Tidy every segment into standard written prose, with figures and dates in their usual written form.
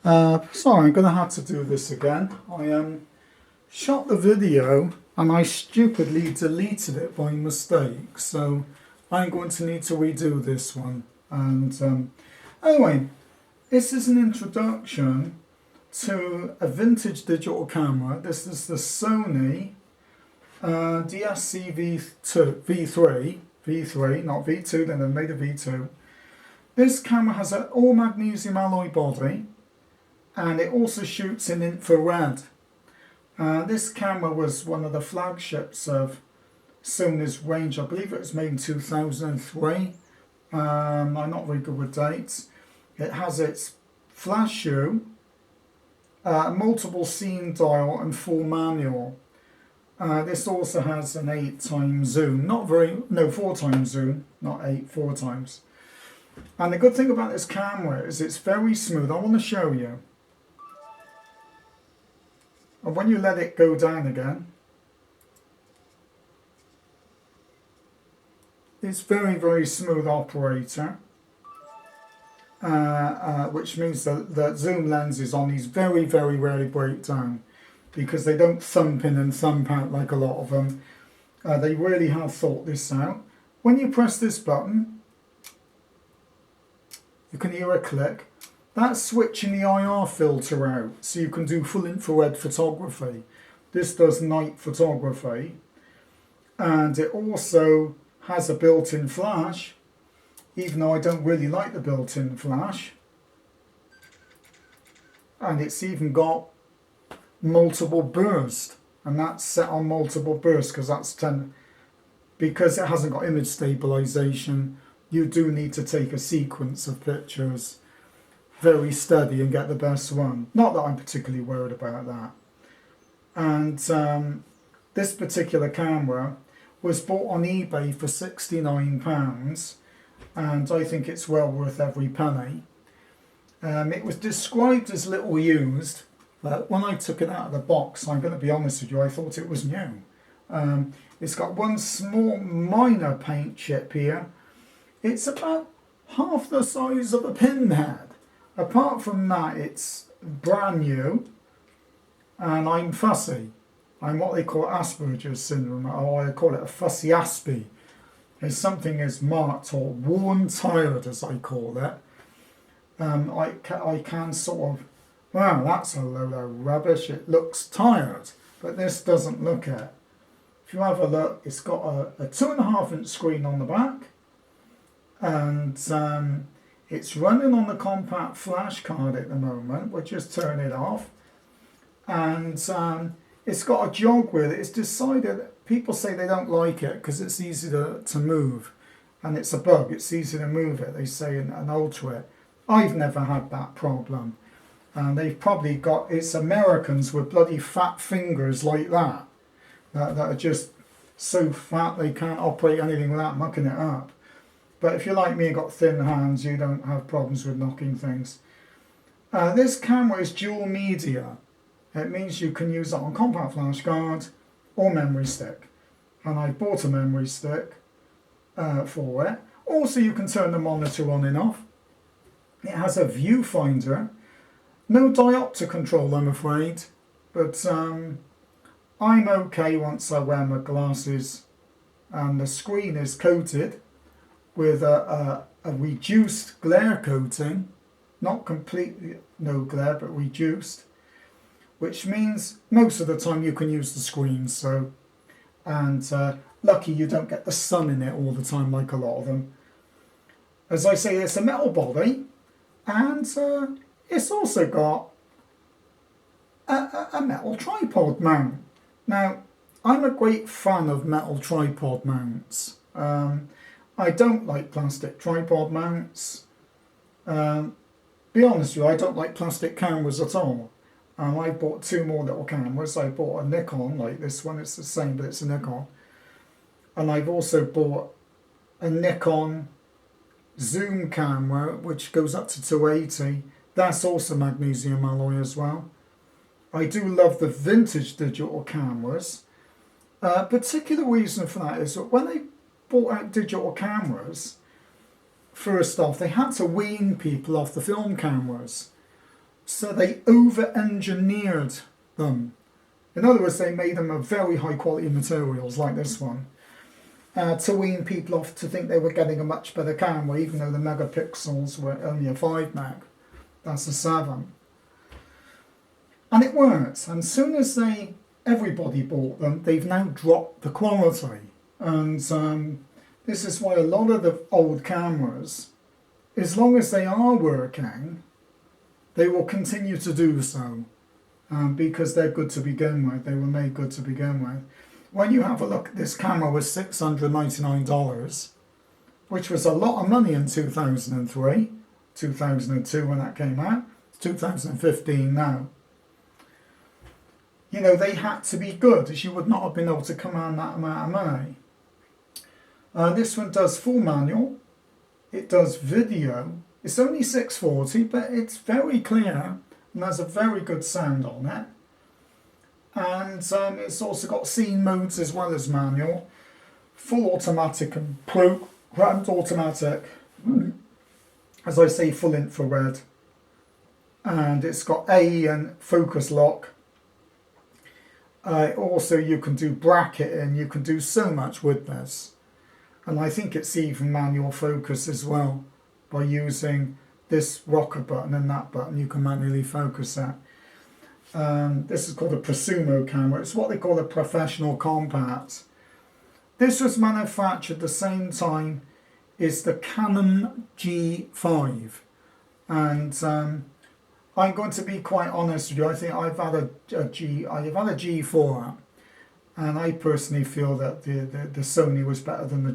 Sorry, I'm going to have to do this again. I shot the video and I stupidly deleted it by mistake, so I'm going to need to redo this one. And anyway, this is an introduction to a vintage digital camera. This is the Sony DSC V3, not V2, then they made a V2. This camera has an all magnesium alloy body, and it also shoots in infrared. This camera was one of the flagships of Sony's range. I believe it was made in 2003. I'm not very good with dates. It has its flash shoe, multiple scene dial and full manual. This also has an 8x zoom, 4x zoom, not 8, 4 times. And the good thing about this camera is it's very smooth. I want to show you. And when you let it go down again, it's very, very smooth operator. Which means that the zoom lenses on these very, very rarely break down, because they don't thump in and thump out like a lot of them. They really have thought this out. When you press this button, you can hear a click. That's switching the IR filter out, so you can do full infrared photography. This does night photography, and it also has a built-in flash, even though I don't really like the built-in flash. And it's even got multiple burst, and that's set on multiple burst because it hasn't got image stabilization. You do need to take a sequence of pictures very steady and get the best one. Not that I'm particularly worried about that. And this particular camera was bought on eBay for £69, and I think it's well worth every penny. It was described as little used, but when I took it out of the box, I'm going to be honest with you, I thought it was new. It's got one small minor paint chip here. It's about half the size of a pinhead. Apart from that, it's brand new, and I'm fussy. I'm what they call Asperger's syndrome, or I call it a fussy Aspie. If something is marked or worn tired, as I call it, I can sort of, wow, that's a load of rubbish. It looks tired, but this doesn't look it. If you have a look, it's got a 2.5-inch screen on the back, and it's running on the compact flash card at the moment. We'll just turn it off. And it's got a jog with it. It's decided, people say they don't like it because it's easy to move. And it's a bug, it's easy to move it, they say, and alter it. I've never had that problem. And they've probably got, it's Americans with bloody fat fingers like that are just so fat they can't operate anything without mucking it up. But if you're like me and got thin hands, you don't have problems with knocking things. This camera is dual media. It means you can use it on compact flash card or memory stick. And I bought a memory stick for it. Also, you can turn the monitor on and off. It has a viewfinder. No diopter control, I'm afraid. But I'm okay once I wear my glasses. And the screen is coated with a reduced glare coating, not completely no glare, but reduced, which means most of the time you can use the screen. So, and lucky you don't get the sun in it all the time like a lot of them. As I say, it's a metal body, and it's also got a metal tripod mount. Now, I'm a great fan of metal tripod mounts. I don't like plastic tripod mounts. Be honest with you, I don't like plastic cameras at all. I bought 2 more little cameras. I bought a Nikon, like this one, it's the same, but it's a Nikon. And I've also bought a Nikon zoom camera, which goes up to 280. That's also magnesium alloy as well. I do love the vintage digital cameras. Particular reason for that is that when they bought out digital cameras, first off, they had to wean people off the film cameras. So they over-engineered them. In other words, they made them of very high quality materials like this one to wean people off to think they were getting a much better camera, even though the megapixels were only a 5 meg. That's a 7. And it works. And as soon as everybody bought them, they've now dropped the quality. And this is why a lot of the old cameras, as long as they are working, they will continue to do so. Because they're good to begin with. They were made good to begin with. When you have a look, this camera was $699, which was a lot of money in 2003, 2002 when that came out, 2015 now. You know, they had to be good, as you would not have been able to command that amount of money. This one does full manual. It does video. It's only 640, but it's very clear and has a very good sound on it. And it's also got scene modes as well as manual. Full automatic and programmed automatic. As I say, full infrared. And it's got AE and focus lock. Also, you can do bracketing. You can do so much with this. And I think it's even manual focus as well. By using this rocker button and that button, you can manually focus it. This is called a prosumo camera. It's what they call a professional compact. This was manufactured the same time as the Canon G5. And I'm going to be quite honest with you. I think I've had a G4, and I personally feel that the Sony was better than the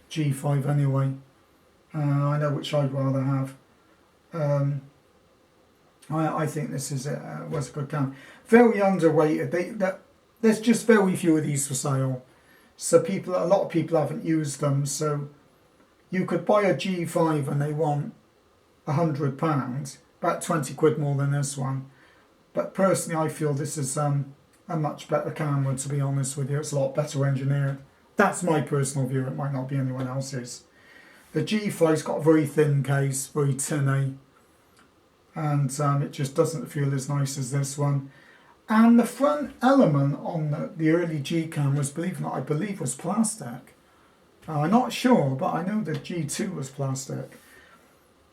G5 anyway. I know which I'd rather have. I think this was a good camera. Very underrated. There's just very few of these for sale. So a lot of people haven't used them. So you could buy a G5 and they want £100, about 20 quid more than this one. But personally, I feel this is a much better camera, to be honest with you. It's a lot better engineered. That's my personal view. It might not be anyone else's. The G5's got a very thin case, very tinny, and it just doesn't feel as nice as this one. And the front element on the early G cameras, believe it or not, I believe was plastic. I'm not sure, but I know the G2 was plastic.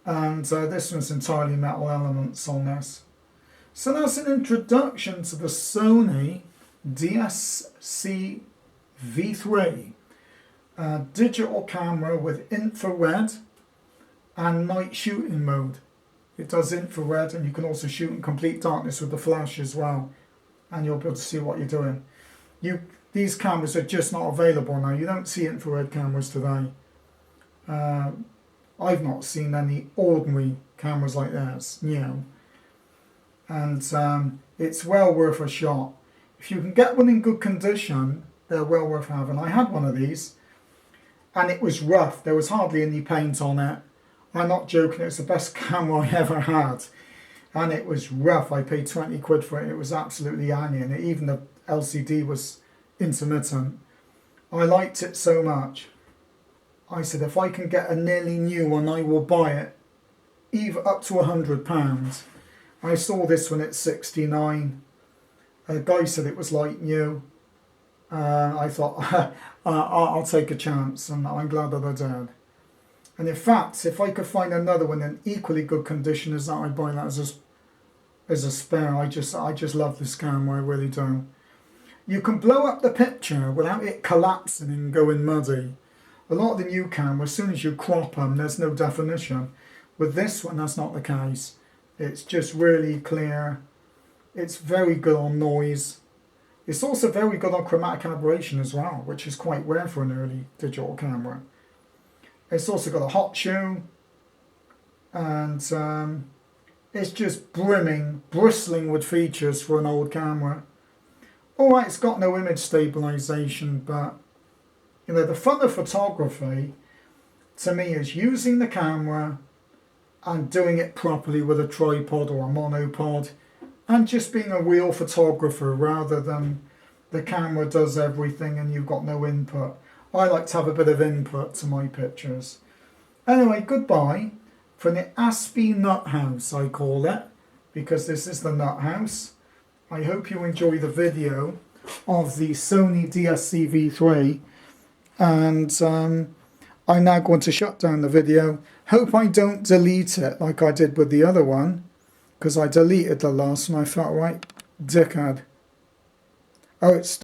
And this one's entirely metal elements on this. So that's an introduction to the Sony DSC V3. Digital camera with infrared and night shooting mode. It does infrared, and you can also shoot in complete darkness with the flash as well, and you'll be able to see what you're doing. These cameras are just not available now. You don't see infrared cameras today. I've not seen any ordinary cameras like this, and it's well worth a shot. If you can get one in good condition, they're well worth having. I had one of these, and it was rough. There was hardly any paint on it. I'm not joking, it's the best camera I ever had. And it was rough. I paid 20 quid for it. It was absolutely hanging. Even the LCD was intermittent. I liked it so much. I said, if I can get a nearly new one, I will buy it. Even up to £100. I saw this one at 69. A guy said it was like new. I thought, I'll take a chance, and I'm glad that I did. And in fact, if I could find another one in equally good condition as that, I'd buy that as a spare. I just love this camera, I really do. You can blow up the picture without it collapsing and going muddy. A lot of the new cameras, as soon as you crop them, there's no definition. With this one, that's not the case. It's just really clear. It's very good on noise. It's also very good on chromatic aberration as well, which is quite rare for an early digital camera. It's also got a hot shoe, and it's just bristling with features for an old camera. Alright, it's got no image stabilization, but the fun of photography to me is using the camera and doing it properly with a tripod or a monopod, and just being a real photographer rather than the camera does everything and you've got no input. I like to have a bit of input to my pictures. Anyway, goodbye from the Aspie Nut House, I call it. because this is the nut house. I hope you enjoy the video of the Sony DSC-V3, and I'm now going to shut down the video. Hope I don't delete it like I did with the other one, because I deleted the last one. I felt right dickhead. Oh, it's